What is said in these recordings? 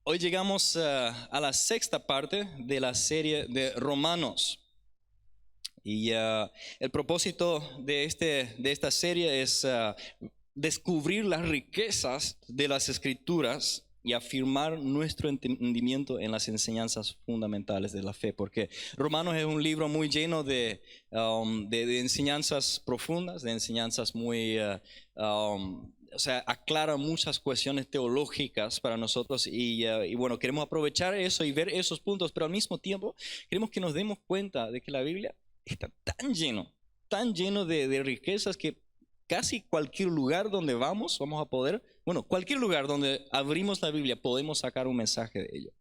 Hoy llegamos a la sexta parte de la serie de Romanos. Y el propósito de esta serie es descubrir las riquezas de las Escrituras y afirmar nuestro entendimiento en las enseñanzas fundamentales de la fe, porque Romanos es un libro muy lleno de enseñanzas profundas, de enseñanzas muy, aclara muchas cuestiones teológicas para nosotros y bueno, queremos aprovechar eso y ver esos puntos, pero al mismo tiempo queremos que nos demos cuenta de que la Biblia está tan lleno de riquezas que casi cualquier lugar donde vamos a poder, cualquier lugar donde abrimos la Biblia podemos sacar un mensaje de ello.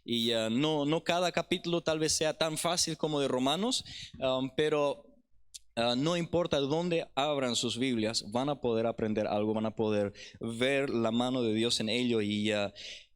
Y no cada capítulo tal vez sea tan fácil como de Romanos, pero no importa dónde abran sus Biblias, van a poder aprender algo, van a poder ver la mano de Dios en ello. Y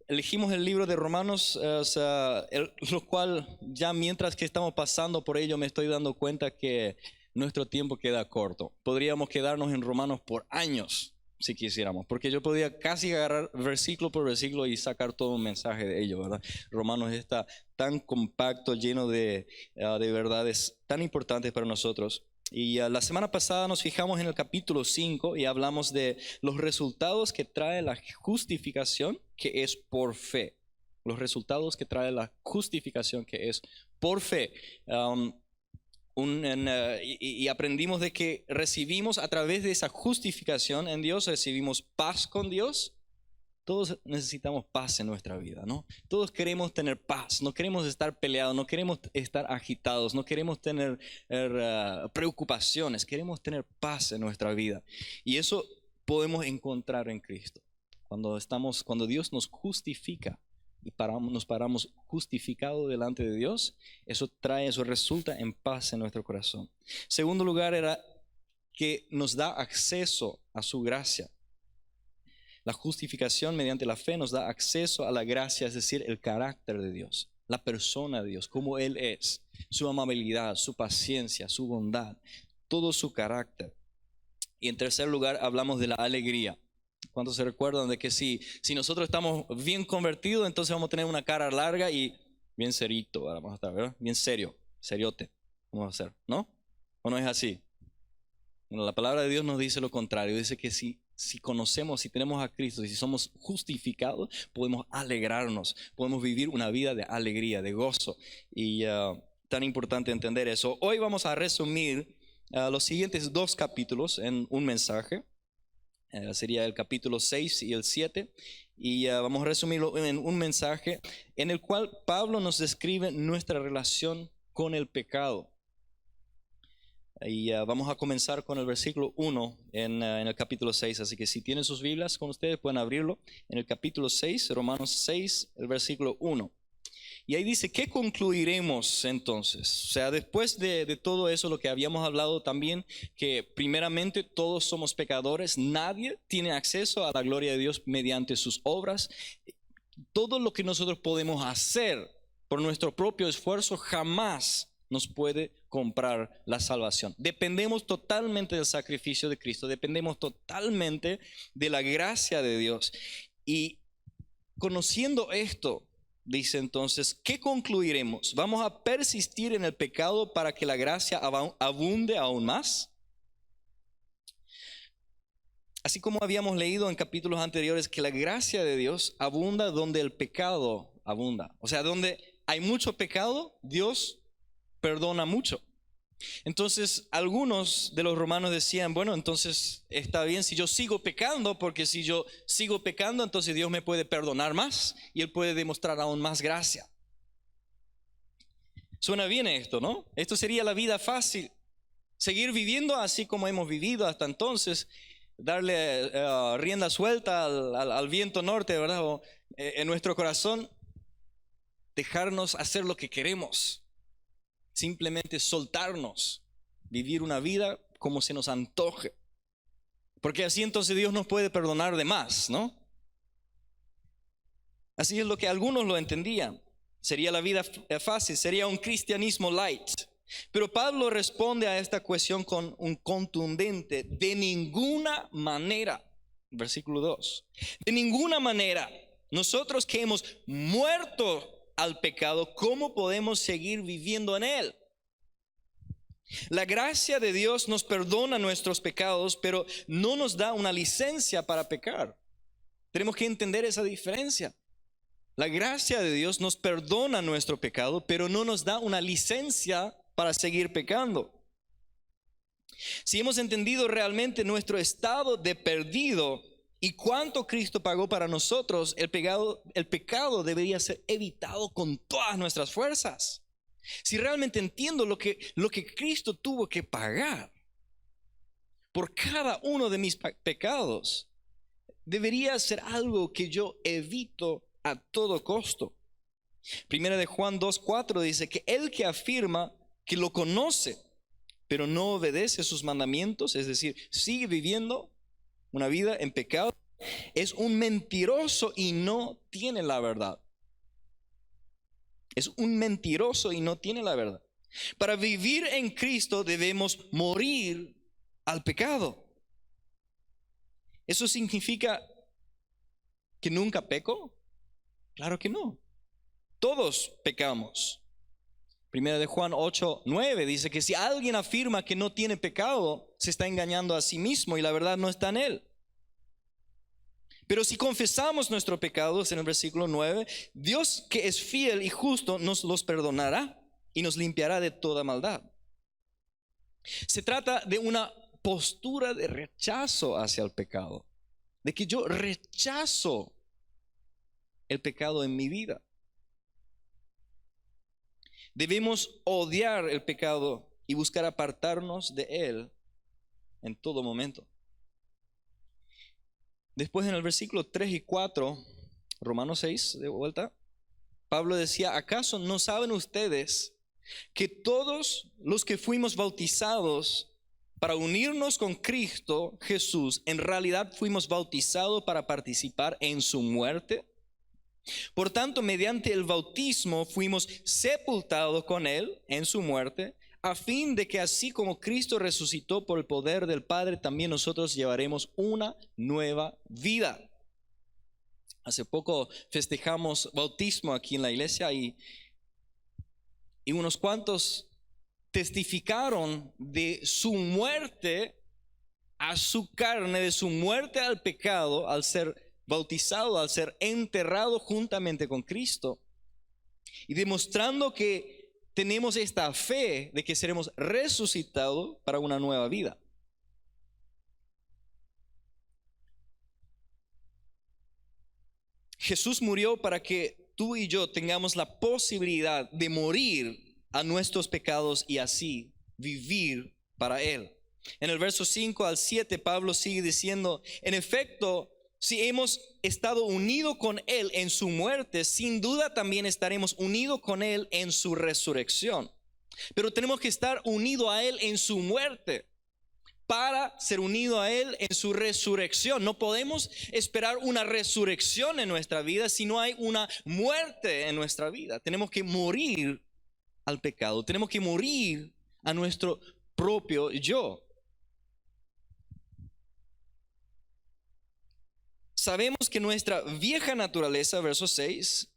elegimos el libro de Romanos, lo cual ya mientras que estamos pasando por ello me estoy dando cuenta que nuestro tiempo queda corto. Podríamos quedarnos en Romanos por años si quisiéramos, porque yo podría casi agarrar versículo por versículo y sacar todo un mensaje de ello, ¿verdad? Romanos está tan compacto, lleno de verdades tan importantes para nosotros. Y la semana pasada nos fijamos en el capítulo 5 y hablamos de los resultados que trae la justificación, que es por fe. Los resultados que trae la justificación, que es por fe. Y aprendimos de que recibimos a través de esa justificación en Dios, recibimos paz con Dios. Todos necesitamos paz en nuestra vida, ¿no? Todos queremos tener paz, no queremos estar peleados, no queremos estar agitados, no queremos tener preocupaciones, queremos tener paz en nuestra vida. Y eso podemos encontrar en Cristo. Cuando Dios nos justifica y nos paramos justificados delante de Dios, eso resulta en paz en nuestro corazón. Segundo lugar era que nos da acceso a su gracia. La justificación mediante la fe nos da acceso a la gracia, es decir, el carácter de Dios, la persona de Dios, como Él es, su amabilidad, su paciencia, su bondad, todo su carácter. Y en tercer lugar hablamos de la alegría. ¿Cuántos se recuerdan de que si nosotros estamos bien convertidos, entonces vamos a tener una cara larga y bien serito, vamos a estar, ¿verdad? Bien seriote, vamos a hacer, ¿no? ¿O no es así? Bueno, la palabra de Dios nos dice lo contrario, dice que si conocemos, si tenemos a Cristo y si somos justificados, podemos alegrarnos, podemos vivir una vida de alegría, de gozo. Y tan importante entender eso. Hoy vamos a resumir los siguientes dos capítulos en un mensaje. Sería el capítulo 6 y el 7. Y vamos a resumirlo en un mensaje en el cual Pablo nos describe nuestra relación con el pecado. Y vamos a comenzar con el versículo 1 en el capítulo 6. Así que si tienen sus Biblias con ustedes pueden abrirlo en el capítulo 6, Romanos 6, el versículo 1. Y ahí dice, ¿qué concluiremos entonces? O sea, después de todo eso, lo que habíamos hablado también, que primeramente todos somos pecadores, nadie tiene acceso a la gloria de Dios mediante sus obras. Todo lo que nosotros podemos hacer por nuestro propio esfuerzo jamás nos puede comprar la salvación. Dependemos totalmente del sacrificio de Cristo, dependemos totalmente de la gracia de Dios. Y conociendo esto, dice entonces, ¿qué concluiremos? ¿Vamos a persistir en el pecado para que la gracia abunde aún más? Así como habíamos leído en capítulos anteriores que la gracia de Dios abunda donde el pecado abunda. O sea, donde hay mucho pecado, Dios perdona mucho. Entonces algunos de los romanos decían, bueno, entonces está bien si yo sigo pecando, porque si yo sigo pecando, entonces Dios me puede perdonar más y Él puede demostrar aún más gracia. Suena bien esto, ¿no? Esto sería la vida fácil, seguir viviendo así como hemos vivido hasta entonces, darle rienda suelta al viento norte, ¿verdad? O, en nuestro corazón, dejarnos hacer lo que queremos. Simplemente soltarnos, vivir una vida como se nos antoje. Porque así entonces Dios nos puede perdonar de más, ¿no? Así es lo que algunos lo entendían. Sería la vida fácil, sería un cristianismo light. Pero Pablo responde a esta cuestión con un contundente, de ninguna manera. Versículo 2. De ninguna manera. Nosotros que hemos muerto al pecado, ¿cómo podemos seguir viviendo en él? La gracia de Dios nos perdona nuestros pecados, pero no nos da una licencia para pecar. Tenemos que entender esa diferencia. La gracia de Dios nos perdona nuestro pecado, pero no nos da una licencia para seguir pecando. Si hemos entendido realmente nuestro estado de perdido y cuánto Cristo pagó para nosotros, el pecado debería ser evitado con todas nuestras fuerzas. Si realmente entiendo lo que Cristo tuvo que pagar por cada uno de mis pecados, debería ser algo que yo evito a todo costo. Primera de Juan 2:4 dice que el que afirma que lo conoce, pero no obedece sus mandamientos, es decir, sigue viviendo una vida en pecado, es un mentiroso y no tiene la verdad. Es un mentiroso y no tiene la verdad. Para vivir en Cristo debemos morir al pecado. ¿Eso significa que nunca peco? Claro que no. Todos pecamos. Primera de Juan 8:9 dice que si alguien afirma que no tiene pecado, se está engañando a sí mismo y la verdad no está en él. Pero si confesamos nuestros pecados, en el versículo 9, Dios, que es fiel y justo, nos los perdonará y nos limpiará de toda maldad. Se trata de una postura de rechazo hacia el pecado, de que yo rechazo el pecado en mi vida. Debemos odiar el pecado y buscar apartarnos de él en todo momento. Después en el versículo 3 y 4, Romanos 6, de vuelta, Pablo decía, ¿acaso no saben ustedes que todos los que fuimos bautizados para unirnos con Cristo Jesús, en realidad fuimos bautizados para participar en su muerte? Por tanto, mediante el bautismo fuimos sepultados con él en su muerte, a fin de que así como Cristo resucitó por el poder del Padre, también nosotros llevaremos una nueva vida. Hace poco festejamos bautismo aquí en la iglesia y unos cuantos testificaron de su muerte a su carne, de su muerte al pecado, al ser bautizado, al ser enterrado juntamente con Cristo, y demostrando que tenemos esta fe de que seremos resucitados para una nueva vida. Jesús murió para que tú y yo tengamos la posibilidad de morir a nuestros pecados y así vivir para Él. En el verso 5 al 7, Pablo sigue diciendo, en efecto, si hemos estado unidos con Él en su muerte, sin duda también estaremos unidos con Él en su resurrección. Pero tenemos que estar unidos a Él en su muerte para ser unidos a Él en su resurrección. No podemos esperar una resurrección en nuestra vida si no hay una muerte en nuestra vida. Tenemos que morir al pecado, tenemos que morir a nuestro propio yo. Sabemos que nuestra vieja naturaleza, verso 6,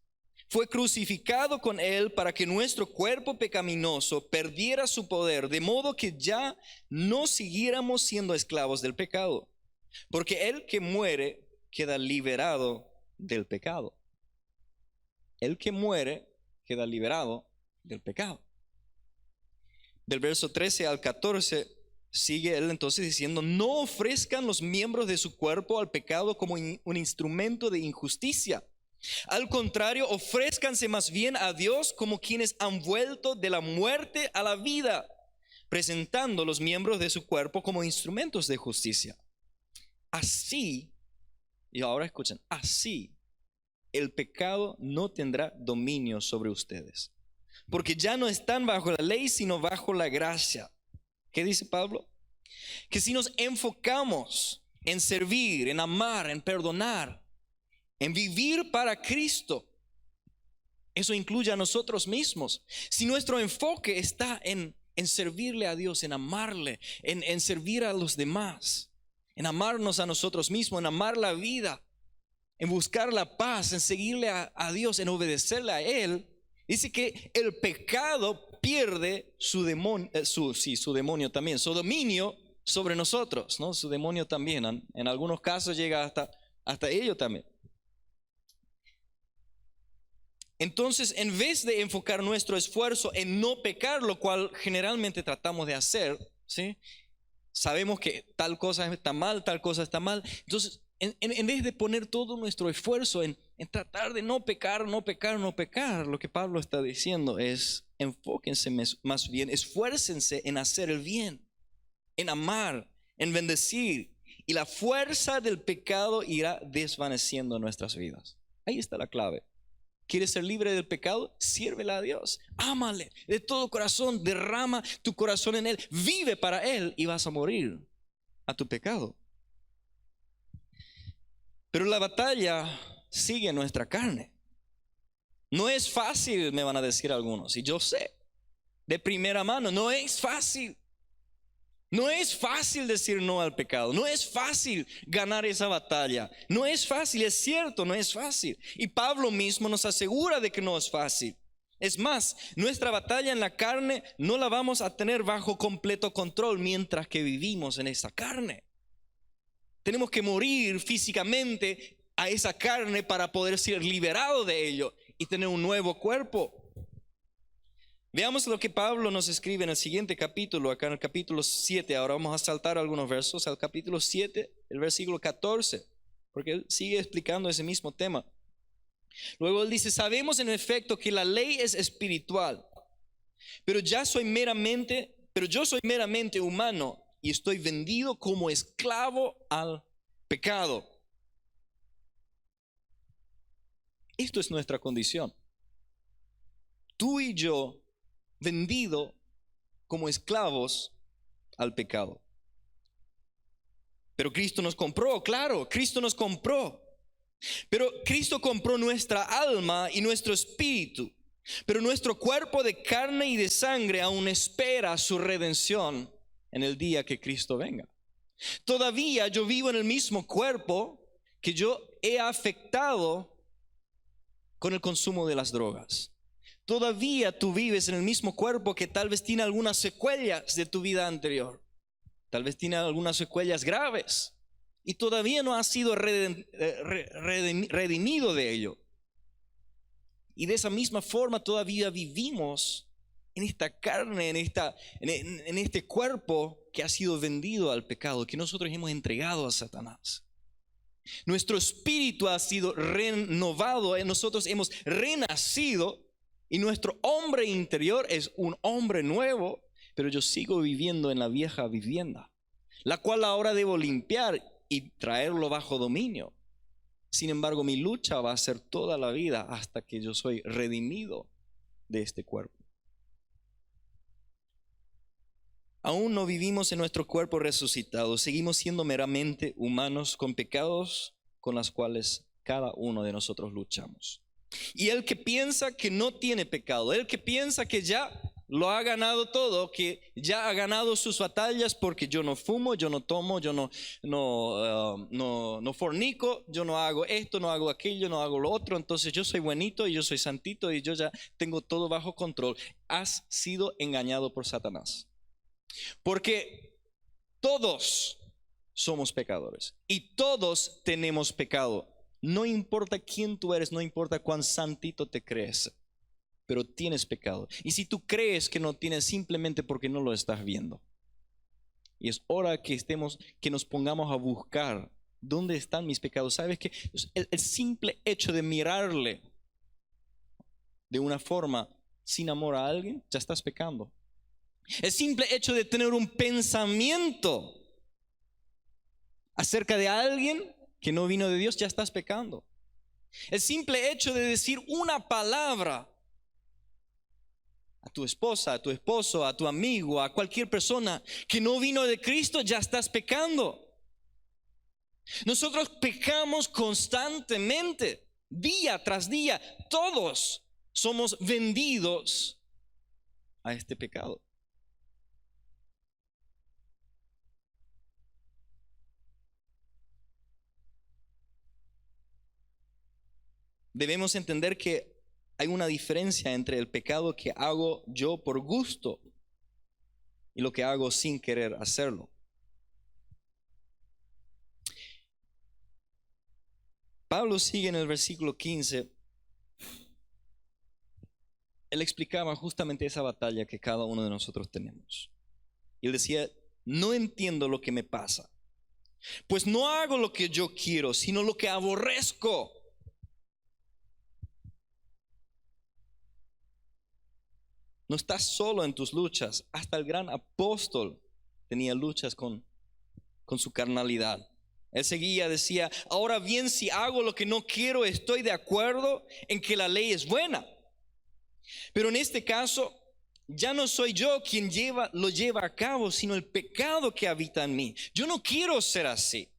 fue crucificado con Él para que nuestro cuerpo pecaminoso perdiera su poder, de modo que ya no siguiéramos siendo esclavos del pecado. Porque el que muere queda liberado del pecado. El que muere queda liberado del pecado. Del verso 13 al 14 sigue él entonces diciendo, no ofrezcan los miembros de su cuerpo al pecado como un instrumento de injusticia. Al contrario, ofrézcanse más bien a Dios como quienes han vuelto de la muerte a la vida, presentando los miembros de su cuerpo como instrumentos de justicia. Así, y ahora escuchen, así el pecado no tendrá dominio sobre ustedes, porque ya no están bajo la ley, sino bajo la gracia. ¿Qué dice Pablo? Que si nos enfocamos en servir, en amar, en perdonar, en vivir para Cristo, eso incluye a nosotros mismos. Si nuestro enfoque está en servirle a Dios, en amarle, en servir a los demás, en amarnos a nosotros mismos, en amar la vida, en buscar la paz, en seguirle a Dios, en obedecerle a Él, dice que el pecado pierde su demonio, su demonio también, su dominio sobre nosotros, ¿no? Su demonio también, en algunos casos llega hasta ello también. Entonces, en vez de enfocar nuestro esfuerzo en no pecar, lo cual generalmente tratamos de hacer, ¿sí? Sabemos que tal cosa está mal, tal cosa está mal. Entonces, en vez de poner todo nuestro esfuerzo en tratar de no pecar, no pecar, no pecar, lo que Pablo está diciendo es: enfóquense más bien, esfuércense en hacer el bien, en amar, en bendecir, y la fuerza del pecado irá desvaneciendo nuestras vidas. Ahí está la clave. ¿Quieres ser libre del pecado? Sírvele a Dios, ámale de todo corazón, derrama tu corazón en Él, vive para Él y vas a morir a tu pecado. Pero la batalla sigue en nuestra carne. No es fácil, me van a decir algunos, y yo sé de primera mano, no es fácil. No es fácil decir no al pecado, no es fácil ganar esa batalla, no es fácil, es cierto, no es fácil. Y Pablo mismo nos asegura de que no es fácil. Es más, nuestra batalla en la carne no la vamos a tener bajo completo control mientras que vivimos en esa carne. Tenemos que morir físicamente a esa carne para poder ser liberados de ello y tener un nuevo cuerpo. Veamos lo que Pablo nos escribe en el siguiente capítulo, acá en el capítulo 7. Ahora vamos a saltar algunos versos al capítulo 7, el versículo 14, porque él sigue explicando ese mismo tema. Luego él dice: sabemos en efecto que la ley es espiritual, pero yo soy meramente humano y estoy vendido como esclavo al pecado. Esto es nuestra condición. Tú y yo, vendido como esclavos al pecado. Pero Cristo nos compró, claro, Cristo nos compró. Pero Cristo compró nuestra alma y nuestro espíritu. Pero nuestro cuerpo de carne y de sangre aún espera su redención en el día que Cristo venga. Todavía yo vivo en el mismo cuerpo que yo he afectado con el consumo de las drogas. Todavía tú vives en el mismo cuerpo que tal vez tiene algunas secuelas de tu vida anterior. Tal vez tiene algunas secuelas graves y todavía no has sido redimido de ello. Y de esa misma forma todavía vivimos en esta carne, en este cuerpo que ha sido vendido al pecado, que nosotros hemos entregado a Satanás. Nuestro espíritu ha sido renovado, nosotros hemos renacido y nuestro hombre interior es un hombre nuevo, pero yo sigo viviendo en la vieja vivienda, la cual ahora debo limpiar y traerlo bajo dominio. Sin embargo, mi lucha va a ser toda la vida hasta que yo soy redimido de este cuerpo. Aún no vivimos en nuestro cuerpo resucitado, seguimos siendo meramente humanos con pecados con los cuales cada uno de nosotros luchamos. Y el que piensa que no tiene pecado, el que piensa que ya lo ha ganado todo, que ya ha ganado sus batallas porque yo no fumo, yo no tomo, yo no fornico, yo no hago esto, no hago aquello, no hago lo otro, entonces yo soy buenito y yo soy santito y yo ya tengo todo bajo control. Has sido engañado por Satanás. Porque todos somos pecadores y todos tenemos pecado. No importa quién tú eres, no importa cuán santito te crees, pero tienes pecado. Y si tú crees que no tienes, simplemente porque no lo estás viendo. Y es hora que nos pongamos a buscar dónde están mis pecados. ¿Sabes qué? El simple hecho de mirarle de una forma sin amor a alguien, ya estás pecando. El simple hecho de tener un pensamiento acerca de alguien que no vino de Dios, ya estás pecando. El simple hecho de decir una palabra a tu esposa, a tu esposo, a tu amigo, a cualquier persona que no vino de Cristo, ya estás pecando. Nosotros pecamos constantemente, día tras día. Todos somos vendidos a este pecado. debemos entender que hay una diferencia entre el pecado que hago yo por gusto y lo que hago sin querer hacerlo. Pablo sigue en el versículo 15. Él explicaba justamente esa batalla que cada uno de nosotros tenemos. Y él decía, no entiendo lo que me pasa, pues no hago lo que yo quiero, sino lo que aborrezco. No estás solo en tus luchas. Hasta el gran apóstol tenía luchas con su carnalidad. Él seguía, decía, ahora bien, si hago lo que no quiero, estoy de acuerdo en que la ley es buena. Pero en este caso, ya no soy yo quien lo lleva a cabo, sino el pecado que habita en mí. Yo no quiero ser así.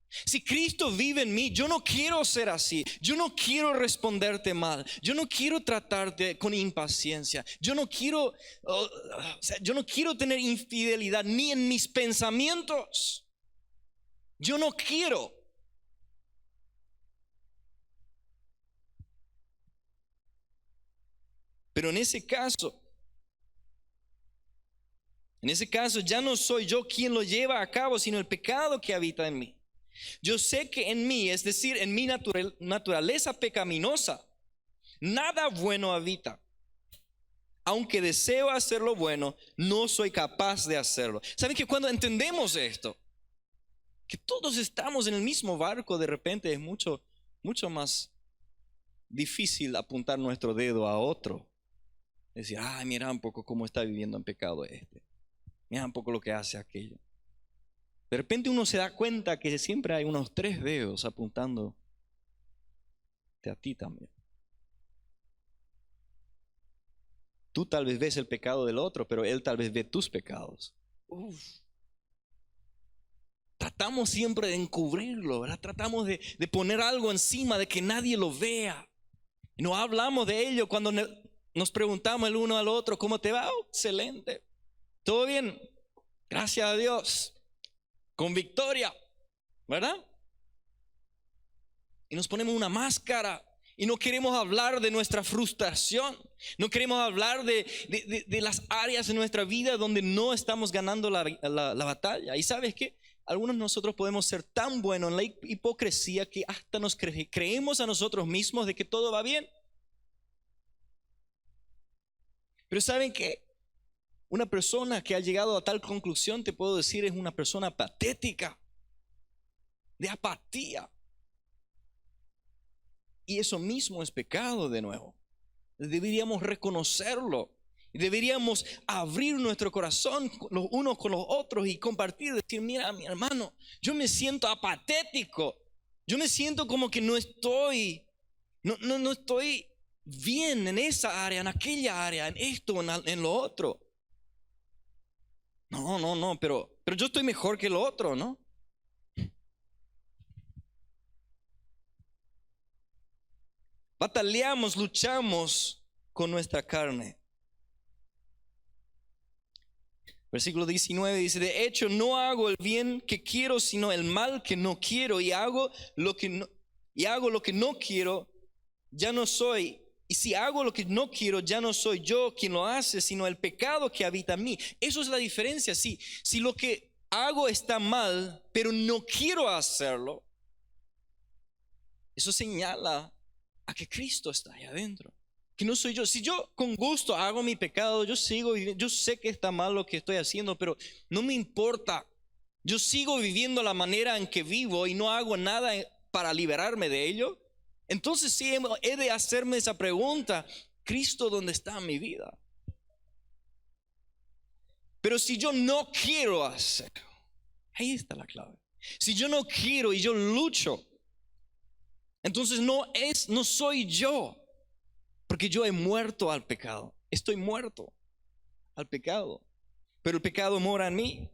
Si Cristo vive en mí, yo no quiero ser así. Yo no quiero responderte mal. Yo no quiero tratarte con impaciencia. Yo no quiero tener infidelidad ni en mis pensamientos. Yo no quiero. Pero en ese caso ya no soy yo quien lo lleva a cabo, sino el pecado que habita en mí. Yo sé que en mí, es decir, en mi naturaleza pecaminosa, nada bueno habita. Aunque deseo hacer lo bueno, no soy capaz de hacerlo. ¿Saben que cuando entendemos esto, que todos estamos en el mismo barco, de repente es mucho más difícil apuntar nuestro dedo a otro? Decir, ay, mira un poco cómo está viviendo en pecado este. Mira un poco lo que hace aquello. De repente uno se da cuenta que siempre hay unos 3 dedos apuntándote a ti también. Tú tal vez ves el pecado del otro, pero él tal vez ve tus pecados. Tratamos siempre de encubrirlo, ¿verdad? Tratamos de poner algo encima, de que nadie lo vea. No hablamos de ello cuando nos preguntamos el uno al otro, ¿cómo te va? Oh, excelente. ¿Todo bien? Gracias a Dios. Con victoria, ¿verdad? Y nos ponemos una máscara y no queremos hablar de nuestra frustración. No queremos hablar de las áreas de nuestra vida donde no estamos ganando la batalla. Y ¿sabes qué? Algunos de nosotros podemos ser tan buenos en la hipocresía que hasta nos creemos a nosotros mismos de que todo va bien. Pero ¿saben qué? Una persona que ha llegado a tal conclusión, te puedo decir, es una persona patética, de apatía. Y eso mismo es pecado de nuevo. Deberíamos reconocerlo. Deberíamos abrir nuestro corazón los unos con los otros y compartir, decir, mira, mi hermano, yo me siento apatético. Yo me siento como que no estoy bien en esa área, en aquella área, en esto, en lo otro. No, pero yo estoy mejor que el otro, ¿no? Bataleamos, luchamos con nuestra carne. Versículo 19 dice, de hecho no hago el bien que quiero, sino el mal que no quiero, y hago lo que no quiero, ya no soy. Y si hago lo que no quiero, ya no soy yo quien lo hace, sino el pecado que habita en mí. Eso es la diferencia. Si lo que hago está mal, pero no quiero hacerlo, eso señala a que Cristo está ahí adentro. Que no soy yo. Si yo con gusto hago mi pecado, yo sigo viviendo, yo sé que está mal lo que estoy haciendo, pero no me importa. Yo sigo viviendo la manera en que vivo y no hago nada para liberarme de ello. Entonces sí he de hacerme esa pregunta, Cristo, ¿dónde está mi vida? Pero si yo no quiero hacer, ahí está la clave. Si yo no quiero y yo lucho, entonces no soy yo, porque yo he muerto al pecado. Estoy muerto al pecado, pero el pecado mora en mí.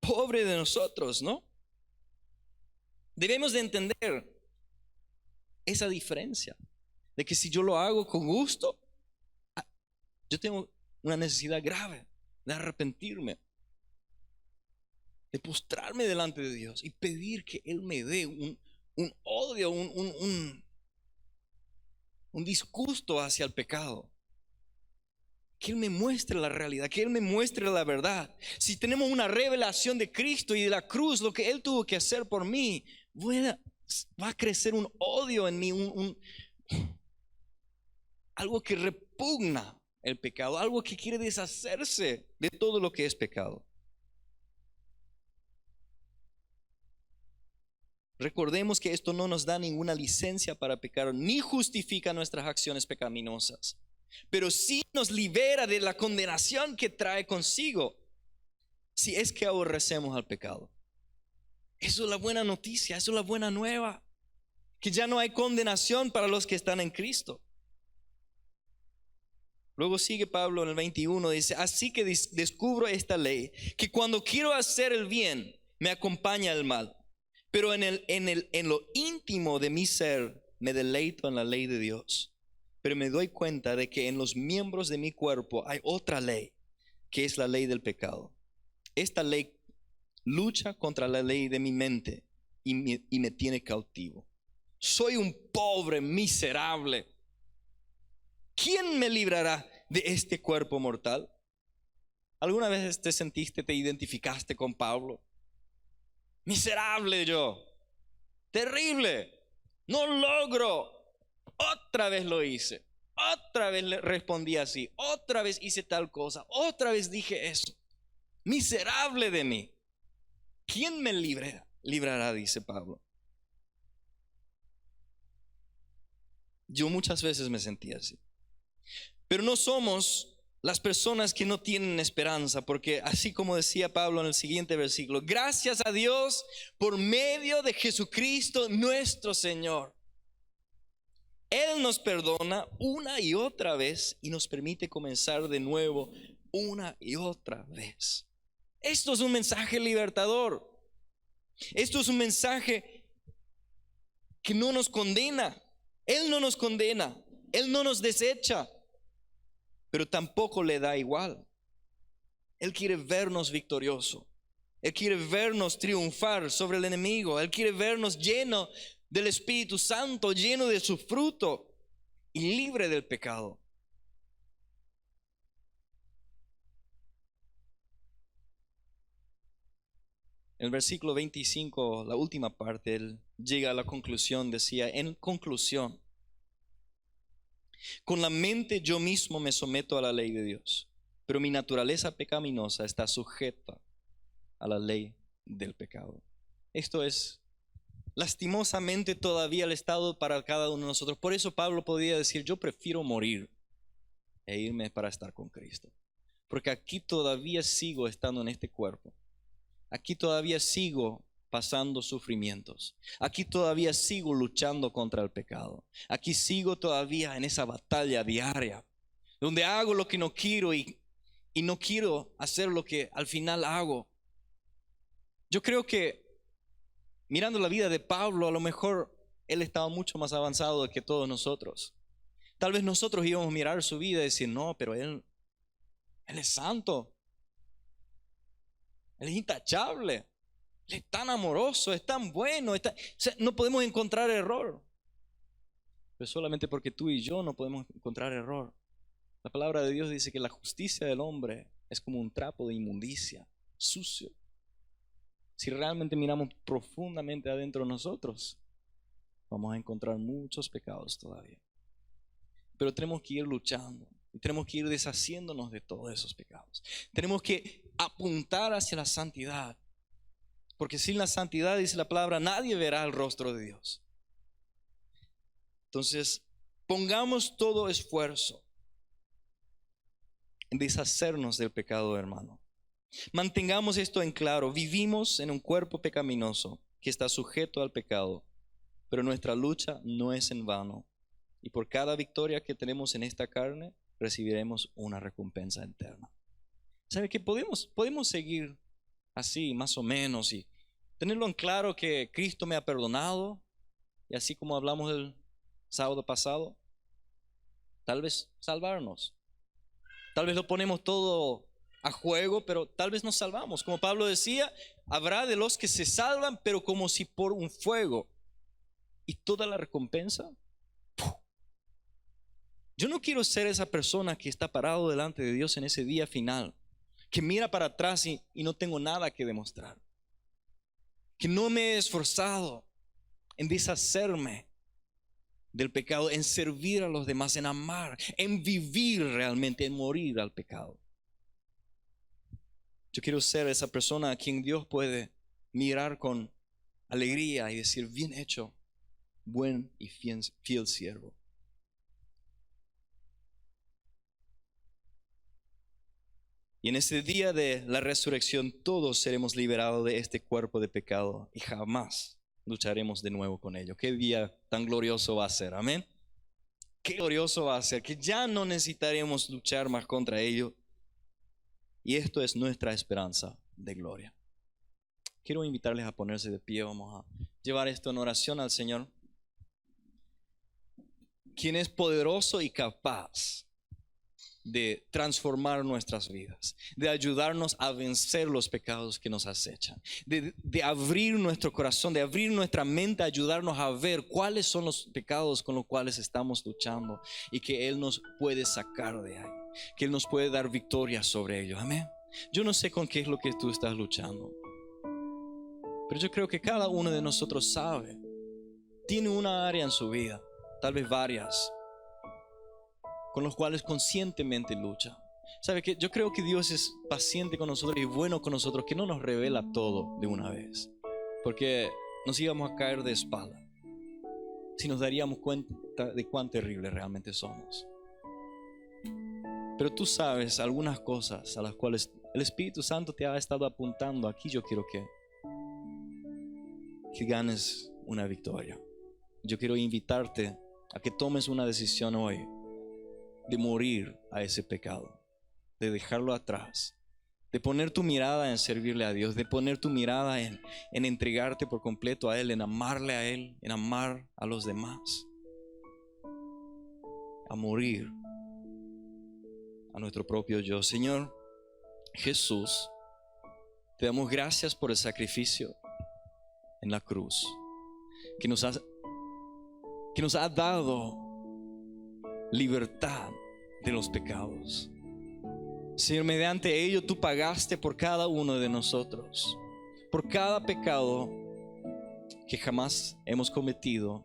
Pobre de nosotros, ¿no? Debemos de entender esa diferencia, de que si yo lo hago con gusto, yo tengo una necesidad grave de arrepentirme, de postrarme delante de Dios y pedir que Él me dé un odio, un disgusto hacia el pecado. Que Él me muestre la realidad, que Él me muestre la verdad. Si tenemos una revelación de Cristo y de la cruz, lo que Él tuvo que hacer por mí, va a crecer un odio en mí, algo que repugna el pecado, algo que quiere deshacerse de todo lo que es pecado. Recordemos que esto no nos da ninguna licencia para pecar, ni justifica nuestras acciones pecaminosas, pero sí nos libera de la condenación que trae consigo, si es que aborrecemos al pecado. Eso es la buena noticia, eso es la buena nueva, que ya no hay condenación para los que están en Cristo. Luego sigue Pablo en el 21, dice: así que descubro esta ley, que cuando quiero hacer el bien, me acompaña el mal. Pero en lo íntimo de mi ser me deleito en la ley de Dios. Pero me doy cuenta de que en los miembros de mi cuerpo hay otra ley, que es la ley del pecado. Esta ley lucha contra la ley de mi mente y me tiene cautivo. Soy un pobre miserable. ¿Quién me librará de este cuerpo mortal? ¿Alguna vez te identificaste con Pablo? Miserable yo, terrible, no logro. Otra vez lo hice, otra vez le respondí así, otra vez hice tal cosa, otra vez dije eso. Miserable de mí. ¿Quién me librará? Dice Pablo. Yo muchas veces me sentí así. Pero no somos las personas que no tienen esperanza, porque así como decía Pablo en el siguiente versículo: gracias a Dios por medio de Jesucristo nuestro Señor. Él nos perdona una y otra vez y nos permite comenzar de nuevo una y otra vez. Esto es un mensaje libertador. Esto es un mensaje que no nos condena. Él no nos condena, Él no nos desecha, pero tampoco le da igual. Él quiere vernos victorioso. Él quiere vernos triunfar sobre el enemigo. Él quiere vernos lleno del Espíritu Santo, lleno de su fruto y libre del pecado. En el versículo 25, la última parte, él llega a la conclusión, decía: en conclusión, con la mente yo mismo me someto a la ley de Dios, pero mi naturaleza pecaminosa está sujeta a la ley del pecado. Esto es lastimosamente todavía el estado para cada uno de nosotros. Por eso Pablo podía decir: yo prefiero morir e irme para estar con Cristo, porque aquí todavía sigo estando en este cuerpo. Aquí todavía sigo pasando sufrimientos. Aquí todavía sigo luchando contra el pecado. Aquí sigo todavía en esa batalla diaria, donde hago lo que no quiero y no quiero hacer lo que al final hago. Yo creo que mirando la vida de Pablo, a lo mejor él estaba mucho más avanzado que todos nosotros. Tal vez nosotros íbamos a mirar su vida y decir: no, pero él es santo. Él es intachable, Él es tan amoroso, es tan bueno, o sea, no podemos encontrar error. Pero solamente porque tú y yo no podemos encontrar error. La palabra de Dios dice que la justicia del hombre es como un trapo de inmundicia, sucio. Si realmente miramos profundamente adentro de nosotros, vamos a encontrar muchos pecados todavía. Pero tenemos que ir luchando. Y tenemos que ir deshaciéndonos de todos esos pecados. Tenemos que apuntar hacia la santidad. Porque sin la santidad, dice la palabra, nadie verá el rostro de Dios. Entonces, pongamos todo esfuerzo en deshacernos del pecado, hermano. Mantengamos esto en claro. Vivimos en un cuerpo pecaminoso que está sujeto al pecado. Pero nuestra lucha no es en vano. Y por cada victoria que tenemos en esta carne, recibiremos una recompensa eterna. ¿Sabe qué? Podemos seguir así más o menos y tenerlo en claro que Cristo me ha perdonado, y así como hablamos el sábado pasado, tal vez salvarnos. Tal vez lo ponemos todo a juego, pero tal vez nos salvamos. Como Pablo decía, habrá de los que se salvan, pero como si por un fuego. Y toda la recompensa Yo no quiero ser esa persona que está parado delante de Dios en ese día final, que mira para atrás y no tengo nada que demostrar, que no me he esforzado en deshacerme del pecado, en servir a los demás, en amar, en vivir realmente, en morir al pecado. Yo quiero ser esa persona a quien Dios puede mirar con alegría y decir: bien hecho, buen y fiel siervo. Y en ese día de la resurrección todos seremos liberados de este cuerpo de pecado y jamás lucharemos de nuevo con ello. Qué día tan glorioso va a ser, amén. Qué glorioso va a ser, que ya no necesitaremos luchar más contra ello. Y esto es nuestra esperanza de gloria. Quiero invitarles a ponerse de pie. Vamos a llevar esto en oración al Señor, quien es poderoso y capaz de transformar nuestras vidas, de ayudarnos a vencer los pecados que nos acechan, de abrir nuestro corazón, de abrir nuestra mente, ayudarnos a ver cuáles son los pecados con los cuales estamos luchando y que Él nos puede sacar de ahí, que Él nos puede dar victoria sobre ellos. Amén. Yo no sé con qué es lo que tú estás luchando, pero yo creo que cada uno de nosotros sabe, tiene una área en su vida, tal vez varias, con los cuales conscientemente lucha. ¿Sabe qué? Yo creo que Dios es paciente con nosotros y bueno con nosotros, que no nos revela todo de una vez, porque nos íbamos a caer de espalda si nos daríamos cuenta de cuán terribles realmente somos. Pero tú sabes algunas cosas a las cuales el Espíritu Santo te ha estado apuntando. Aquí yo quiero que ganes una victoria. Yo quiero invitarte a que tomes una decisión hoy de morir a ese pecado, de dejarlo atrás, de poner tu mirada en servirle a Dios, de poner tu mirada en entregarte por completo a Él, en amarle a Él, en amar a los demás, a morir a nuestro propio yo. Señor Jesús, te damos gracias por el sacrificio en la cruz que nos ha dado libertad de los pecados. Señor, mediante ello tú pagaste por cada uno de nosotros, por cada pecado que jamás hemos cometido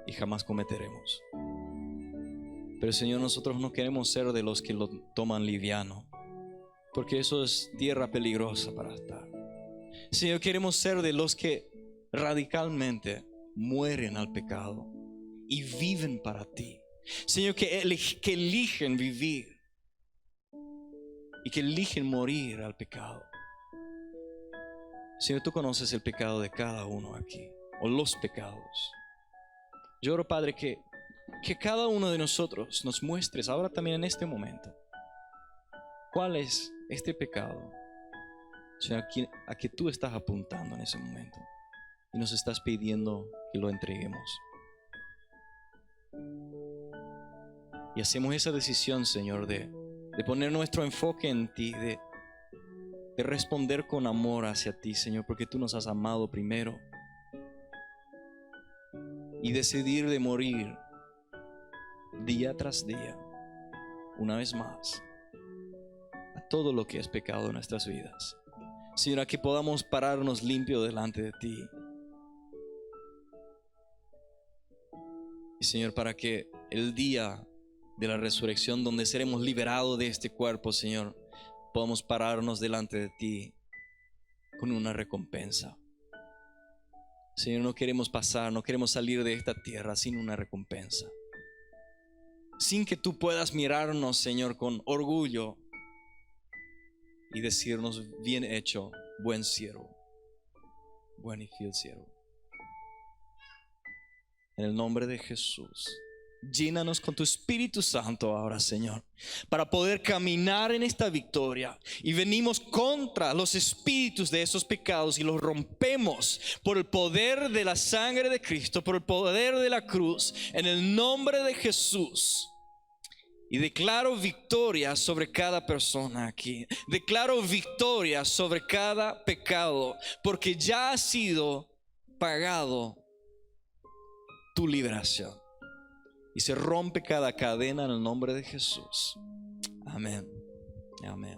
y jamás cometeremos. Pero Señor, nosotros no queremos ser de los que lo toman liviano, porque eso es tierra peligrosa para estar. Señor, queremos ser de los que radicalmente mueren al pecado y viven para ti. Señor, que eligen vivir y que eligen morir al pecado. Señor, tú conoces el pecado de cada uno aquí, o los pecados. Yo oro, Padre, que cada uno de nosotros nos muestres ahora también en este momento cuál es este pecado, Señor, a que tú estás apuntando en ese momento y nos estás pidiendo que lo entreguemos. Y hacemos esa decisión, Señor, de poner nuestro enfoque en ti, de responder con amor hacia ti, Señor, porque tú nos has amado primero, y decidir de morir día tras día, una vez más, a todo lo que es pecado en nuestras vidas. Señor, a que podamos pararnos limpios delante de ti. Y Señor, para que el día de la resurrección, donde seremos liberados de este cuerpo, Señor, podamos pararnos delante de ti con una recompensa. Señor, no queremos salir de esta tierra sin una recompensa, sin que tú puedas mirarnos, Señor, con orgullo y decirnos: bien hecho, buen siervo, buen y fiel siervo. En el nombre de Jesús, llénanos con tu Espíritu Santo ahora, Señor, para poder caminar en esta victoria. Y venimos contra los espíritus de esos pecados y los rompemos por el poder de la sangre de Cristo, por el poder de la cruz, en el nombre de Jesús. Y declaro victoria sobre cada persona aquí. Declaro victoria sobre cada pecado, porque ya ha sido pagado tu liberación. Y se rompe cada cadena en el nombre de Jesús. Amén. Amén.